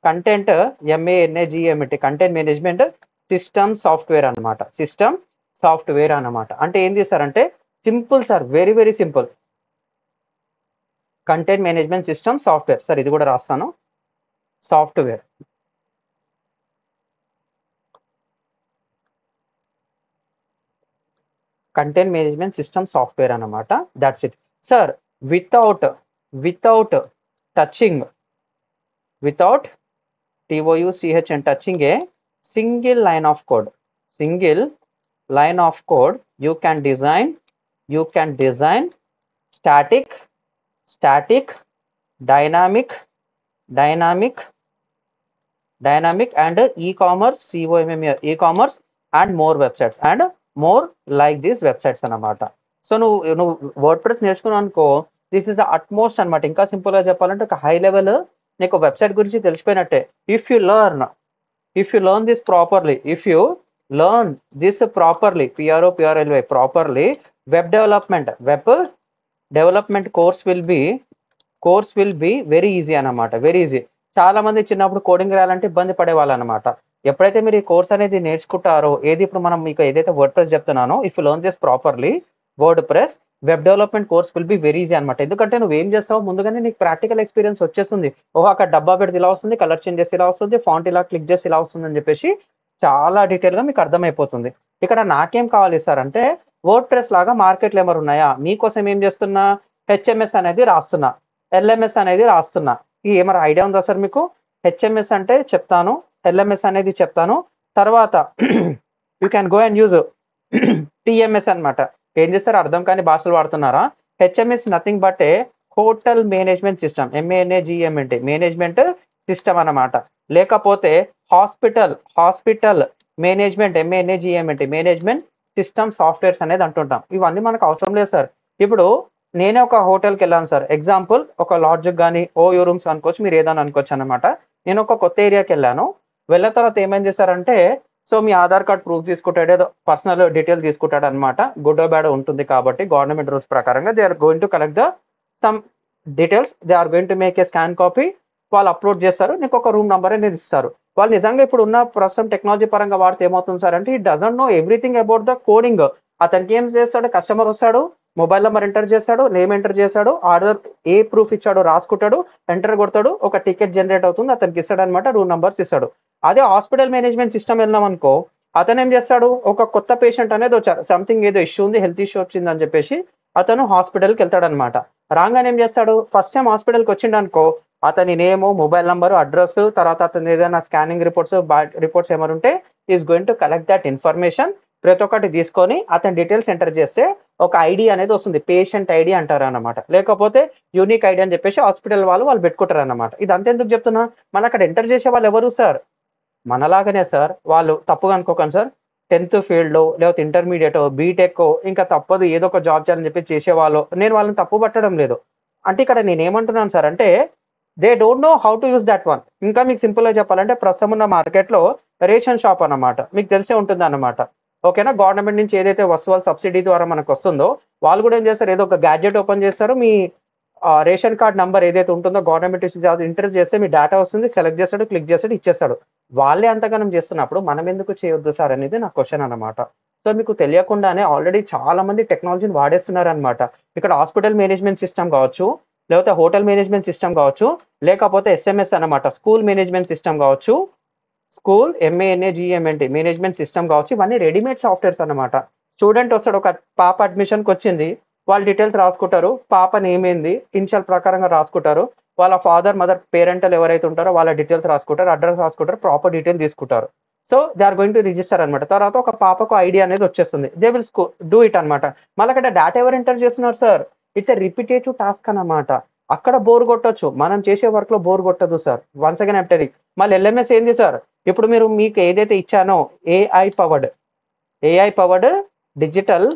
Content MANAGEMT content management system software అనమాట. System software అనమాట. అంటే ఏంది సార్ అంటే simple sir, very very simple. Content management system software sir, ఇది కూడా రాస్తాను. Software content management system software అనమాట. That's it sir. Without touching, without TOUCH and touching a single line of code, you can design static, dynamic and e-commerce, e-commerce and more websites and more like these websites అనమాట. So నువ్వు word press నేర్చుకున్నావు అనుకో, this is the utmost అనమాట. ఇంకా simple గా చెప్పాలంటే ఒక high level నీకు వెబ్సైట్ గురించి తెలిసిపోయినట్టే. If you learn this properly, properly, web development course will be very easy అన్నమాట. Very easy. చాలా మంది చిన్నప్పుడు కోడింగ్ రాయాలంటే ఇబ్బంది పడేవాళ్ళు అనమాట. ఎప్పుడైతే మీరు ఈ కోర్స్ అనేది నేర్చుకుంటారో, ఏది ఇప్పుడు మనం మీకు ఏదైతే వర్డ్ ప్రెస్ చెప్తున్నానో, if you learn this properly, WordPress web development course will be very easy అనమాట. ఎందుకంటే నువ్వు ఏం చేస్తావు, ముందుగానే నీకు ప్రాక్టికల్ ఎక్స్పీరియన్స్ వచ్చేస్తుంది. ఓహో, అక్కడ డబ్బా పెడితే ఇలా వస్తుంది, కలర్ చేంజ్ చేసి ఇలా వస్తుంది, ఫాంట్ ఇలా క్లిక్ చేసి ఇలా వస్తుంది అని చెప్పేసి చాలా డీటెయిల్ గా మీకు అర్థమైపోతుంది. ఇక్కడ నాకేం కావాలి సార్ అంటే, వర్డ్ ప్రెస్ లాగా మార్కెట్లో ఏమైనా ఉన్నాయా, మీకోసం ఏం చేస్తున్నా, HMS అనేది రాస్తున్నా, LMS అనేది రాస్తున్నా. ఈ ఏమైనా ఐడియా ఉందా సార్ మీకు? HMS అంటే చెప్తాను, LMS అనేది చెప్తాను, తర్వాత you can go and use TMS అనమాట. ఏం చేస్తారు, అర్థం కాని భాషలు వాడుతున్నారా? HMS nothing but A hotel management system, MANAGEMT management system అన్నమాట. లేకపోతే hospital management, MANAGEMT management system softwares అనేది అంటుంటాం. ఇవన్నీ మనకు అవసరం లేదు సార్. ఇప్పుడు నేనే ఒక హోటల్కి వెళ్ళాను సార్, ఎగ్జాంపుల్ ఒక లాడ్జ్కి కానీ OU రూమ్స్ అనుకోవచ్చు, మీరు ఏదైనా అనుకోవచ్చు అనమాట. నేను ఒక కొత్త ఏరియాకి వెళ్ళిన తర్వాత ఏమైంది సార్ అంటే, సో మీ ఆధార్ కార్డ్ ప్రూఫ్ తీసుకుంటాడు, ఏదో పర్సనల్ డీటెయిల్స్ తీసుకుంటాడు అనమాట. గుడ్ బ్యాడ్ ఉంటుంది కాబట్టి గవర్నమెంట్ రూల్స్ ప్రకారంగా they are going to collect the some details, they are going to make a scan copy, వాళ్ళు అప్లోడ్ చేస్తారు, నీకు ఒక రూమ్ నెంబర్ అనేది ఇస్తారు. వాళ్ళు నిజంగా ఇప్పుడు ఉన్న ప్రస్తుతం టెక్నాలజీ పరంగా వాడితే ఏమవుతుంది సార్ అంటే, ఈ doesn't know everything about the coding. అతనికి ఏం చేస్తాడు, కస్టమర్ వస్తాడు, మొబైల్ నెంబర్ ఎంటర్ చేస్తాడు, నేమ్ ఎంటర్ చేస్తాడు, ఆర్డర్ ఏ ప్రూఫ్ ఇచ్చాడో రాసుకుంటాడు, ఎంటర్ కొడతాడు, ఒక టికెట్ జనరేట్ అవుతుంది, అతనికి ఇస్తాడు అనమాట, రూమ్ నెంబర్స్ ఇస్తాడు. అదే హాస్పిటల్ మేనేజ్మెంట్ సిస్టమ్ వెళ్ళాం అనుకో, అతను ఏం చేస్తాడు, ఒక కొత్త పేషెంట్ అనేది వచ్చారు, సంథింగ్ ఏదో ఇష్యూ ఉంది, హెల్త్ ఇష్యూ వచ్చింది అని చెప్పేసి అతను హాస్పిటల్కి వెళ్తాడు అనమాట. రాగానే ఏం చేస్తాడు, ఫస్ట్ టైం హాస్పిటల్కి వచ్చిండు అనుకో, అతని నేము, మొబైల్ నెంబర్, అడ్రస్, తర్వాత అతని ఏదైనా స్కానింగ్ రిపోర్ట్స్ ఏమైనా ఉంటే is going to collect that information. ప్రతి ఒక్కటి తీసుకొని అతని డీటెయిల్స్ ఎంటర్ చేస్తే ఒక ఐడి అనేది వస్తుంది, పేషెంట్ ఐడి అంటారు అనమాట. లేకపోతే యూనిక్ ఐడి అని చెప్పేసి హాస్పిటల్ వాళ్ళు పెట్టుకుంటారు అనమాట. ఇదంతా ఎందుకు చెప్తున్నా, మన అక్కడ ఎంటర్ చేసే వాళ్ళు ఎవరు సార్, మనలాగానే సార్. వాళ్ళు తప్పుగా అనుకోకండి సార్, 10th ఫీల్డ్ లేకపోతే ఇంటర్మీడియట్, బీటెక్, ఇంకా తప్పదు ఏదో ఒక జాబ్ చేయాలని చెప్పి చేసేవాళ్ళు, నేను వాళ్ళని తప్పు పట్టడం లేదు. అంటే ఇక్కడ నేను ఏమంటున్నాను సార్ అంటే, they don't know how to use that one. ఇంకా మీకు సింపుల్గా చెప్పాలంటే, ప్రస్తుతం ఉన్న మార్కెట్లో రేషన్ షాప్ అన్నమాట, మీకు తెలిసే ఉంటుంది అన్నమాట. ఓకేనా, గవర్నమెంట్ నుంచి ఏదైతే వస్తువులు సబ్సిడీ ద్వారా మనకు వస్తుందో, వాళ్ళు కూడా ఏం చేస్తారు, ఏదో ఒక గ్యాడ్జెట్ ఓపెన్ చేస్తారు, మీ రేషన్ కార్డ్ నెంబర్ ఏదైతే ఉంటుందో గవర్నమెంట్ ఇంటర్ చేస్తే మీ డేటా వస్తుంది, సెలెక్ట్ చేస్తాడు, క్లిక్ చేస్తాడు, ఇచ్చేస్తాడు. వాళ్ళే అంతగానం చేస్తున్నప్పుడు మనం ఎందుకు చేయొద్దు సార్ అనేది నా క్వశ్చన్ అనమాట. సో మీకు తెలియకుండానే ఆల్రెడీ చాలా మంది టెక్నాలజీని వాడేస్తున్నారు అనమాట. ఇక్కడ హాస్పిటల్ మేనేజ్మెంట్ సిస్టమ్ కావచ్చు, లేకపోతే హోటల్ మేనేజ్మెంట్ సిస్టమ్ కావచ్చు, లేకపోతే SMS అనమాట, స్కూల్ మేనేజ్మెంట్ సిస్టమ్ కావచ్చు, స్కూల్ MANAGEMT మేనేజ్మెంట్ సిస్టమ్ కావచ్చు, ఇవన్నీ రెడీమేడ్ సాఫ్ట్వేర్స్ అనమాట. స్టూడెంట్ వస్తాడు, ఒక పాప అడ్మిషన్కి వచ్చింది, వాళ్ళ డీటెయిల్స్ రాసుకుంటారు, పాప నేమ్ ఏంది ఇనిషియల్ ప్రకారంగా రాసుకుంటారు, వాళ్ళ ఫాదర్ మదర్ పేరెంటల్ ఎవరైతే ఉంటారో వాళ్ళ డీటెయిల్స్ రాసుకుంటారు, అడ్రస్ రాసుకుంటారు, ప్రాపర్ డీటెయిల్ తీసుకుంటారు. So they are going to register అనమాట. తర్వాత ఒక పాపకు ఐడియా అనేది వచ్చేస్తుంది, దే విల్ డూ ఇట్ అనమాట. మళ్ళీ అక్కడ డేటా ఎవరు ఎంటర్ చేస్తున్నారు sir, it's a repetitive task అన్నమాట. అక్కడ బోర్ కొట్టొచ్చు, మనం చేసే వర్క్ లో బోర్ కొట్టదు sir. Once again I'm telling. మళ్ళీ LMS ఏంది సార్, ఇప్పుడు మీకు ఏదైతే ఇచ్చానో AI powered digital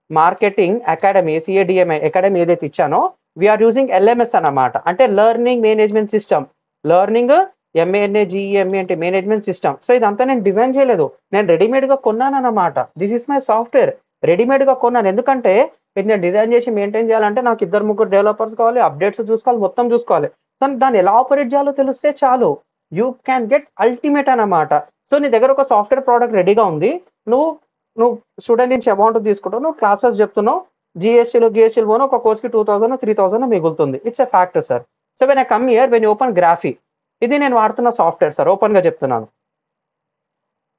marketing academy, CADMI academy ఏదైతే ఇచ్చానో, వీఆర్ యూజింగ్ LMS అన్నమాట. అంటే learning management system, learning MANAGEMT management system. So ఇదంతా నేను డిజైన్ చేయలేదు, నేను రెడీమేడ్ గా కొన్నాను అన్నమాట. This is my software, readymade గా కొన్నాను. ఎందుకంటే ఇది నేను డిజైన్ చేసి మెయింటైన్ చేయాలంటే నాకు 2-3 డెవలపర్స్ కావాలి, అప్డేట్స్ చూసుకోవాలి, మొత్తం చూసుకోవాలి. సో దాన్ని ఎలా ఆపరేట్ చేయాలో తెలిస్తే చాలు. యూ క్యాన్ గెట్ అల్టిమేట్ అన్నమాట. సో నీ దగ్గర ఒక సాఫ్ట్వేర్ ప్రోడక్ట్ రెడీగా ఉంది, నువ్వు నువ్వు స్టూడెంట్ నుంచి అమౌంట్ తీసుకుంటావు, నువ్వు క్లాసెస్ చెప్తున్నావు, జిఎస్టీలు పోను ఒక కోర్స్కి 2000 3000 మిగులుతుంది. It's a fact sir. So when I come here, when open graphy, ఇది నేను వాడుతున్న సాఫ్ట్వేర్ సార్, ఓపెన్ గా చెప్తున్నాను.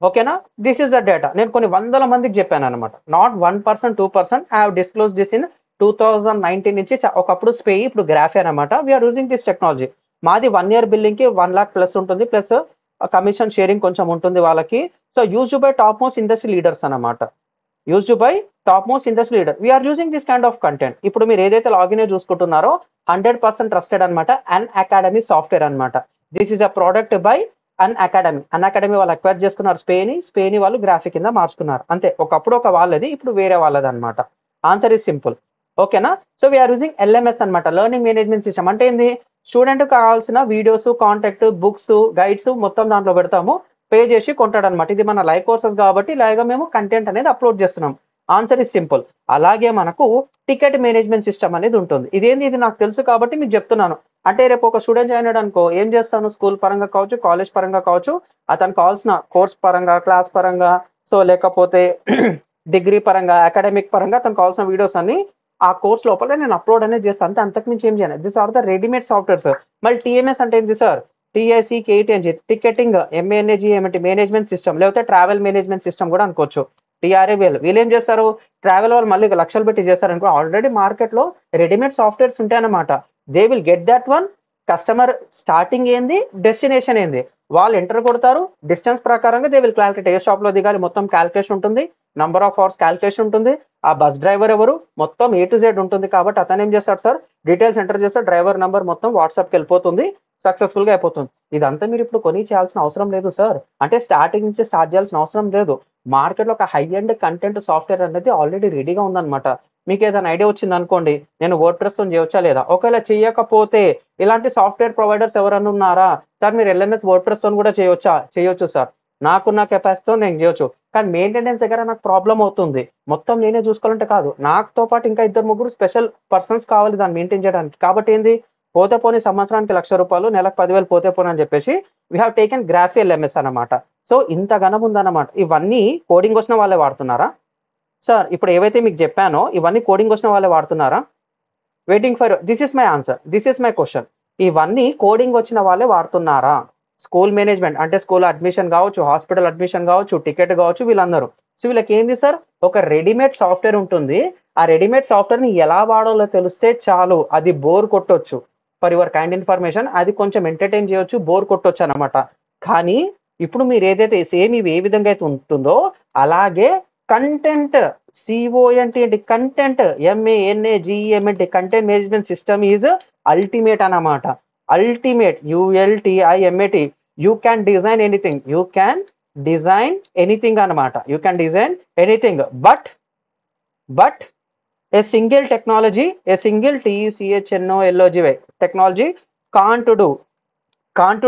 ఓకేనా, దిస్ ఇస్ ద డేటా. నేను కొన్ని వందల మందికి చెప్పాను అనమాట, not 1% 2%. I have disclose this in 2019 నుంచి. ఒకప్పుడు స్పే, ఇప్పుడు గ్రాఫీ అనమాట. We are using this technology. మాది 1 year బిల్లింగ్ కి 1 lakh ప్లస్ ఉంటుంది, ప్లస్ కమిషన్ షేరింగ్ కొంచెం ఉంటుంది వాళ్ళకి. So used by top most industry leaders అనమాట. Used by top most industry leader. We are using this kind of content. ఇప్పుడు మీరు ఏదైతే లాగిన్ చూసుకుంటున్నారో 100% ట్రస్టెడ్ అనమాట. అన్ అకాడమీ సాఫ్ట్వేర్ అనమాట. This is a product by an academy వాళ్ళు acquire చేసుకున్నారు స్పేని వాళ్ళు గ్రాఫిక్ కింద మార్చుకున్నారు అంతే. ఒకప్పుడు ఒక వాళ్ళది, ఇప్పుడు వేరే వాళ్ళది అనమాట. Answer is simple. ఓకేనా. సో వీఆర్ యూజింగ్ ఎల్ఎంఎస్ అనమాట, లెర్నింగ్ మేనేజ్మెంట్ సిస్టమ్. అంటే ఏంది, స్టూడెంట్ కావాల్సిన వీడియోస్, కాంటాక్ట్, బుక్స్, గైడ్స్ మొత్తం దాంట్లో పెడతాము, పే చేసి కొంటాడు అనమాట. ఇది మన లైవ్ కోర్సెస్ కాబట్టి లైవ్గా మేము కంటెంట్ అనేది అప్లోడ్ చేస్తున్నాం. Answer is simple. అలాగే మనకు టికెట్ మేనేజ్మెంట్ సిస్టమ్ అనేది ఉంటుంది. ఇదేంది, ఇది నాకు తెలుసు కాబట్టి మీకు చెప్తున్నాను. అంటే రేపు ఒక స్టూడెంట్ జాయిన్ అయ్యాడు అనుకో, ఏం చేస్తాను, స్కూల్ పరంగా కావచ్చు, కాలేజ్ పరంగా కావచ్చు, అతనికి కావాల్సిన కోర్స్ పరంగా, క్లాస్ పరంగా, సో లేకపోతే డిగ్రీ పరంగా, అకాడమిక్ పరంగా అతనికి కావాల్సిన వీడియోస్ అన్ని ఆ కోర్స్ లోపల నేను అప్లోడ్ అనేది చేస్తాను. అంతే, అంతకుమించి ఏం చేయాలి. This are the readymade software sir. మళ్ళీ టీఎంఎస్ అంటే ఏంటి సార్, టీఐసి కేటీఎన్జి, టికెటింగ్, ఎంఏఎన్ఏజి ఏమిటి, మేనేజ్మెంట్ సిస్టమ్, లేకపోతే ట్రావెల్ మేనేజ్మెంట్ సిస్టమ్ కూడా అనుకోవచ్చు. టీఆర్ఏ వీళ్ళు ఏం చేస్తారు, ట్రావెల్ వాళ్ళు మళ్ళీ లక్షలు పెట్టి చేస్తారు అనుకో, ఆల్రెడీ మార్కెట్ లో రెడీమేడ్ సాఫ్ట్వేర్స్ ఉంటాయన్నమాట. They will get that one. Customer starting ఏంది, డెస్టినేషన్ ఏంది, వాళ్ళు ఎంటర్ కొడతారు, డిస్టెన్స్ ప్రకారంగా they will calculate. A stop లో దిగాలి మొత్తం క్యాల్కులేషన్ ఉంటుంది, నంబర్ ఆఫ్ అవర్స్ క్యాల్కులేషన్ ఉంటుంది, ఆ బస్ డ్రైవర్ ఎవరు మొత్తం A to Z ఉంటుంది. కాబట్టి అతను ఏం చేస్తాడు సార్, డీటెయిల్స్ ఎంటర్ చేస్తాడు, డ్రైవర్ నెంబర్ మొత్తం వాట్సాప్కి వెళ్ళిపోతుంది, సక్సెస్ఫుల్ గా అయిపోతుంది. ఇదంతా మీరు ఇప్పుడు కొని చేయాల్సిన అవసరం లేదు సార్. అంటే స్టార్టింగ్ నుంచి స్టార్ట్ చేయాల్సిన అవసరం లేదు. మార్కెట్ లో ఒక హై అండ్ కంటెంట్ సాఫ్ట్వేర్ అనేది ఆల్రెడీ రెడీగా ఉందన్నమాట. మీకు ఏదైనా ఐడియా వచ్చింది అనుకోండి, నేను వర్డ్ ప్రెస్ తో చేయొచ్చా లేదా, ఒకవేళ చేయకపోతే ఇలాంటి సాఫ్ట్వేర్ ప్రొవైడర్స్ ఎవరన్నా ఉన్నారా సార్, మీరు ఎల్ఎంఎస్ వర్డ్ ప్రెస్ తో కూడా చేయొచ్చా, చేయొచ్చు సార్. నాకున్న కెపాసిటీతో నేను చేయొచ్చు, కానీ మెయింటెనెన్స్ దగ్గర నాకు ప్రాబ్లం అవుతుంది. మొత్తం నేనే చూసుకోవాలంటే కాదు, నాతో పాటు ఇంకా 2-3 స్పెషల్ పర్సన్స్ కావాలి దాన్ని మెయింటైన్ చేయడానికి. కాబట్టి ఏంది, పోతే పోనీ సంవత్సరానికి ₹1,00,000, నెలకు 10,000 పోతే పోనీ అని చెప్పేసి we have taken graphy LMS అనమాట. సో ఇంత ఘనం ఉందన్నమాట. ఇవన్నీ కోడింగ్ వచ్చిన వాళ్ళే వాడుతున్నారా సార్? ఇప్పుడు ఏవైతే మీకు చెప్పానో ఇవన్నీ కోడింగ్ వచ్చిన వాళ్ళే వాడుతున్నారా? Waiting for this is my answer, this is my question. ఇవన్నీ కోడింగ్ వచ్చిన వాళ్ళే వాడుతున్నారా? స్కూల్ మేనేజ్మెంట్ అంటే స్కూల్ అడ్మిషన్ కావచ్చు, హాస్పిటల్ అడ్మిషన్ కావచ్చు, టికెట్ కావచ్చు, వీళ్ళందరూ. సో వీళ్ళకి ఏంది సార్, ఒక రెడీమేడ్ సాఫ్ట్వేర్ ఉంటుంది. ఆ రెడీమేడ్ సాఫ్ట్వేర్ ని ఎలా వాడాలో తెలిస్తే చాలు, అది బోర్ కొట్టొచ్చు. ఫర్ యువర్ కైండ్ ఇన్ఫర్మేషన్, అది కొంచెం ఎంటర్టైన్ చేయొచ్చు, బోర్ కొట్టొచ్చు అనమాట. కానీ ఇప్పుడు మీరు ఏదైతే సేమ్ ఇవి ఏ విధంగా అయితే ఉంటుందో అలాగే కంటెంట్, సిఓఎన్టీ అంటే content, MANAGMNT, content management system is ultimate అన్నమాట. Ultimate, ULTIMAT. You can design anything, you can design anything అనమాట. You can design anything, but a single technology, a single TECHNOLOGY technology can't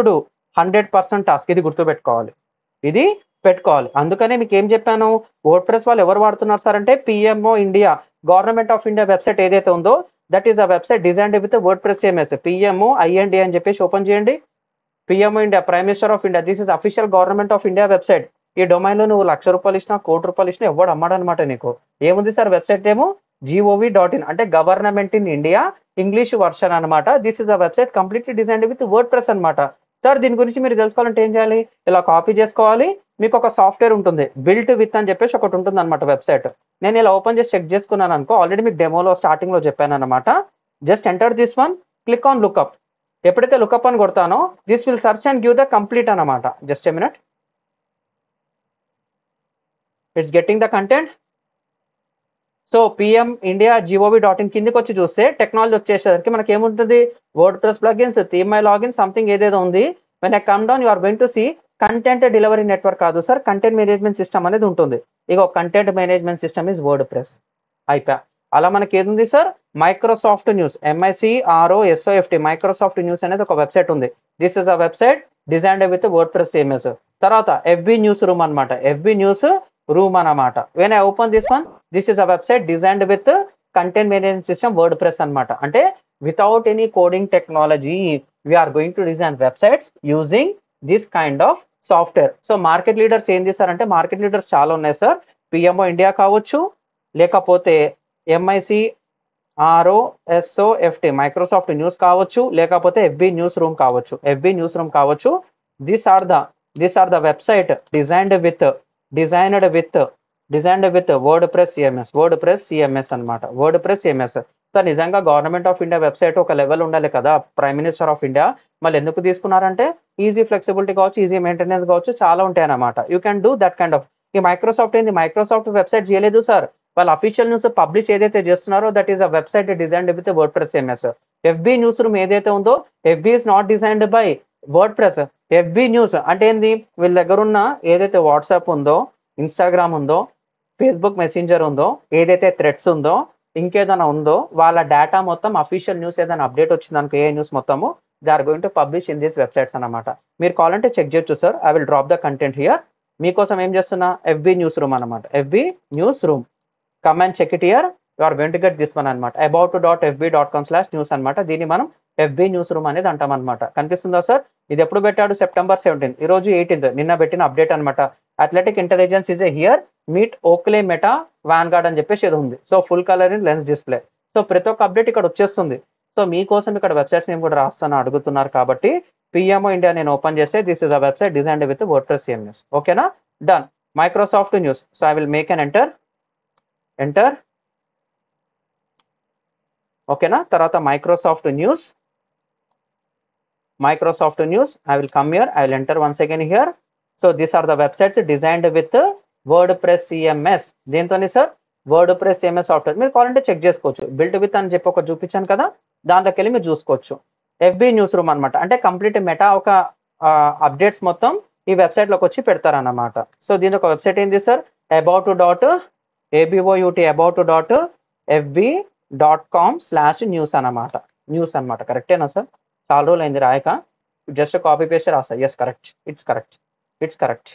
do 100% task. ఇది గుర్తుపెట్టుకోవాలి, ఇది పెట్టుకోవాలి. అందుకనే మీకు ఏం చెప్పాను, వర్డ్ ప్రెస్ వాళ్ళు ఎవరు వాడుతున్నారు సార్ అంటే, PMO India, government of India website ఏదైతే ఉందో that is a website designed with word press CMS. PMO IND అని చెప్పేసి ఓపెన్ చేయండి. PMO India, prime minister of India, this is official government of India website. ఈ domain లో నువ్వు ₹1,00,000 ఇచ్చినా, ₹1,00,00,000 ఇచ్చినా ఎవడు అమ్మాడనమాట నీకు. ఏముంది సార్ వెబ్సైట్ ఏమో gov.in, అంటే government in India English version అనమాట. This is a website completely designed with WordPress అనమాట. సార్ దీని గురించి మీరు తెలుసుకోవాలంటే ఏం చేయాలి, ఇలా కాపీ చేసుకోవాలి. మీకు ఒక సాఫ్ట్వేర్ ఉంటుంది, బిల్ట్ విత్ అని చెప్పేసి ఒకటి ఉంటుంది అనమాట వెబ్సైట్. నేను ఇలా ఓపెన్ చేసి చెక్ చేసుకున్నాను అనుకో, ఆల్రెడీ మీకు డెమోలో స్టార్టింగ్ లో చెప్పాను అనమాట. Just enter this one, click on look up. ఎప్పుడైతే లుక్అప్ అని కొడతానో this will search and give the complete అనమాట. Just a minute, it's getting the content. So PM India gov.in కిందికి వచ్చి చూస్తే టెక్నాలజీ వచ్చేసరికి మనకి ఏముంటుంది, WordPress plugins, theme my login, something ఏదేదో ఉంది. When I come down you are going to see content delivery network కాదు sir, content management system అనేది ఉంటుంది. ఇక content management system is word press. అయిపోయా. అలా మనకి ఏది ఉంది sir, Microsoft news, MICROSOFT, Microsoft news అనేది ఒక వెబ్సైట్ ఉంది. This is a website designed with word press CMS. తర్వాత FB న్యూస్ రూమ్ అనమాట, FB న్యూస్ రూమ్ అనమాట. When I open this one, this is a website designed with content management system word press అనమాట. అంటే without any coding technology we are going to design websites using this kind of software. So market leaders ఏం చేశారంటే, market leaders చాలా ఉన్నాయి sir. PMO India కావచ్చు, లేకపోతే MIC ROSOFT Microsoft news కావచ్చు, లేకపోతే ఎఫ్బి న్యూస్ రూమ్ కావచ్చు. These are the website designed with WordPress CMS అనమాట. వర్డ్ ప్రెస్ సిఎంఎస్ సార్, నిజంగా గవర్నమెంట్ ఆఫ్ ఇండియా వెబ్సైట్ ఒక లెవెల్ ఉండాలి కదా, ప్రైమ్ మినిస్టర్ ఆఫ్ ఇండియా. మళ్ళీ ఎందుకు తీసుకున్నారంటే ఈజీ ఫ్లెక్సిబిలిటీ కావచ్చు, ఈజీ మెయింటెనెన్స్ కావచ్చు, చాలా ఉంటాయి అన్నమాట. You can do that kind of. ఈ మైక్రోసాఫ్ట్ ఏంది, మైక్రోసాఫ్ట్ వెబ్సైట్ చేయలేదు సార్. వాళ్ళ అఫీషియల్ న్యూస్ పబ్లిష్ ఏదైతే చేస్తున్నారో that is a website designed with WordPress CMS. FB news room ఏదైతే ఉందో, FB is not designed by word press. FB news అంటే ఏంది, వీళ్ళ దగ్గర ఉన్న ఏదైతే వాట్సాప్ ఉందో, ఇన్స్టాగ్రామ్ ఉందో, ఫేస్బుక్ మెసెంజర్ ఉందో, ఏదైతే థ్రెడ్స్ ఉందో, ఇంకేదైనా ఉందో, వాళ్ళ డేటా మొత్తం అఫీషియల్ న్యూస్ ఏదైనా అప్డేట్ వచ్చిందనుకో, ఏ న్యూస్ మొత్తము they are going to publish in these websites అన్నమాట. మీరు కావాలంటే చెక్ చేయొచ్చు sir. I will drop the content here. మీకోసం ఏం చేస్తున్నా, ఎఫ్బి న్యూస్ రూమ్ అనమాట. FB news room, come and check it here. You are going to get this one అనమాట. about.fb.com/news అనమాట. దీన్ని మనం ఎఫ్బి న్యూస్ రూమ్ అనేది అంటాం అనమాట. కనిపిస్తుందా సార్? ఇది ఎప్పుడు పెట్టాడు, September 17. ఈ రోజు 18th, నిన్న పెట్టిన అప్డేట్ అనమాట. Athletic intelligence is a here meet Oakley meta Vanguard అని చెప్పేసి ఏదో ఉంది. So full colour in lens display. So ప్రతి ఒక్క అప్డేట్ ఇక్కడ వచ్చేస్తుంది. సో మీకోసం ఇక్కడ వెబ్సైట్స్ నేను కూడా రాస్తాను అడుగుతున్నారు కాబట్టి, పిఎంఓ ఇండియా నేను ఓపెన్ చేస్తే this is a website designed with WordPress CMS. ఓకేనా, done. Microsoft news. So I will make an enter. ఓకేనా, తర్వాత Microsoft news. I will come here, I will enter once again here. So these are the websites designed with WordPress CMS. దేంతోని sir, WordPress CMS software. మీరు కావాలంటే check చేసుకోవచ్చు. Built with అని చెప్పి ఒక చూపించాను కదా, దాంట్లోకి వెళ్ళి మీరు చూసుకోవచ్చు. ఎఫ్బి న్యూస్ రూమ్ అనమాట. అంటే కంప్లీట్ మెటా ఒక అప్డేట్స్ మొత్తం ఈ వెబ్సైట్లోకి వచ్చి పెడతారన్నమాట. సో దీని ఒక వెబ్సైట్ ఏంది సార్, about.fb.com/news అన్నమాట. న్యూస్ అనమాట. కరెక్టేనా సార్? చాలా రోజులు అయింది రాయక, జస్ట్ కాపీ పేస్ట్ రాస్తా. Yes, correct, it's correct.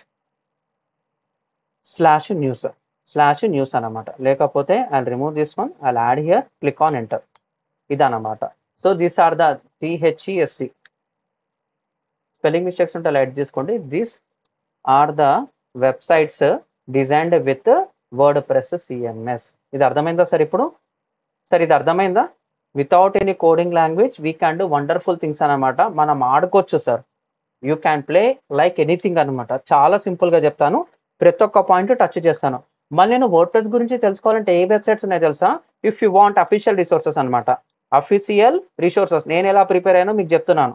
/news అనమాట. లేకపోతే I remove this one, I add here, click on enter. ఇదన్నమాట. So these are the THESC. Spelling mistakes ఉంటే లైట్ తీసుకోండి. These are the websites designed with WordPress CMS. ఇది అర్థమైందా sir? ఇప్పుడు sir ఇది అర్థమైందా? Without any coding language we can do wonderful things అనమాట. మనం ఆడుకోవచ్చు sir. You can play like anything అనమాట. చాలా సింపుల్గా చెప్తాను, ప్రతి ఒక్క పాయింట్ టచ్ చేస్తాను. మళ్ళీ నేను వర్డ్ ప్రెస్ గురించి తెలుసుకోవాలంటే ఏ వెబ్సైట్స్ ఉన్నాయి తెలుసా? If you want official resources అనమాట. నేను ఎలా ప్రిపేర్ అయ్యానో మీకు చెప్తున్నాను.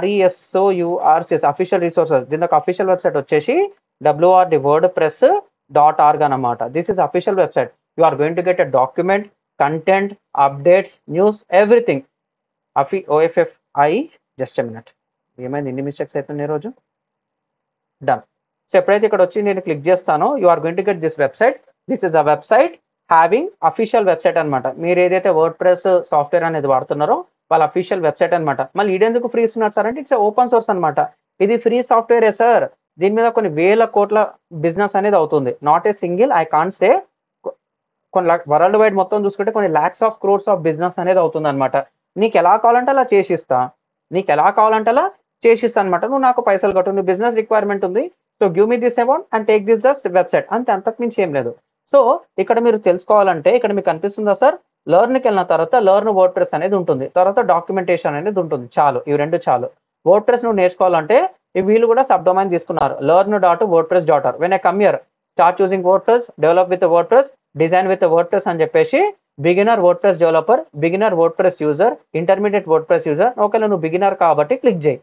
RESOURCS official resources. దీని ఒక అఫీషియల్ వెబ్సైట్ వచ్చేసి WRDWordPress.org అనమాట. This is official website. You are going to get a document, content, updates, news, everything. OFFI. Just a minute, ఏమైంది ఇన్ని మిస్టేక్స్ అవుతుంది ఈరోజు. డన్. సో ఎప్పుడైతే ఇక్కడ వచ్చి నేను క్లిక్ చేస్తానో, you are going to get this website. This is a website having official website అనమాట. మీరు ఏదైతే వర్డ్ ప్రెస్ సాఫ్ట్వేర్ అనేది వాడుతున్నారో వాళ్ళ అఫీషియల్ వెబ్సైట్ అనమాట. మళ్ళీ ఇదేందుకు ఫ్రీ ఇస్తున్నారు సార్ అంటే, ఇట్స్ ఓపెన్ సోర్స్ అనమాట. ఇది ఫ్రీ సాఫ్ట్వేరే సార్. దీని మీద కొన్ని వేల కోట్ల బిజినెస్ అనేది అవుతుంది. Not a single, I can't say, కొన్ని వరల్డ్ వైడ్ మొత్తం చూసుకుంటే కొన్ని lakhs of crores of business అనేది అవుతుంది అనమాట. నీకు ఎలా కావాలంటే అలా చేసిస్తా అనమాట. నువ్వు నాకు పైసలు కట్టు, నువ్వు బిజినెస్ రిక్వైర్మెంట్ ఉంది, so give me this amount and take this the website, అంతే, అంతకుమించి ఏం లేదు. సో ఇక్కడ మీరు తెలుసుకోవాలంటే, ఇక్కడ మీకు కనిపిస్తుందా సార్, లెర్న్కి వెళ్ళిన తర్వాత లెర్న్ వర్డ్ ప్రెస్ అనేది ఉంటుంది, తర్వాత డాక్యుమెంటేషన్ అనేది ఉంటుంది. చాలు, ఇవి రెండు చాలు. వర్డ్ ప్రెస్ నువ్వు నేర్చుకోవాలంటే వీళ్ళు కూడా సబ్ డొమైన్ తీసుకున్నారు, learn.wordpress.org. When I come here, start using word press, develop with word press, design with word press అని చెప్పేసి, beginner word press developer, beginner word press user, intermediate word press user. ఒకవేళ నువ్వు beginner కాబట్టి click చేయి.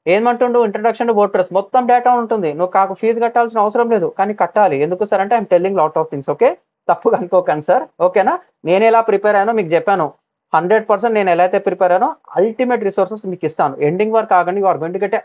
ఏమంటుండు, introduction to word press, మొత్తం data ఉంటుంది. నువ్వు కాకు ఫీజు కట్టాల్సిన అవసరం లేదు, కానీ కట్టాలి. ఎందుకు సార్ అంటే, I'm telling lot of things. Okay, తప్పుగా అనుకోకండి సార్. ఓకేనా, నేను ఎలా ప్రిపేర్ అయ్యానో మీకు చెప్పాను. 100% నేను ఎలా అయితే ప్రిపేర్ అయ్యానో అల్టిమేట్ రిసోర్సెస్ మీకు ఇస్తాను. ఎండింగ్ వరకు ఆగండి. You are going to get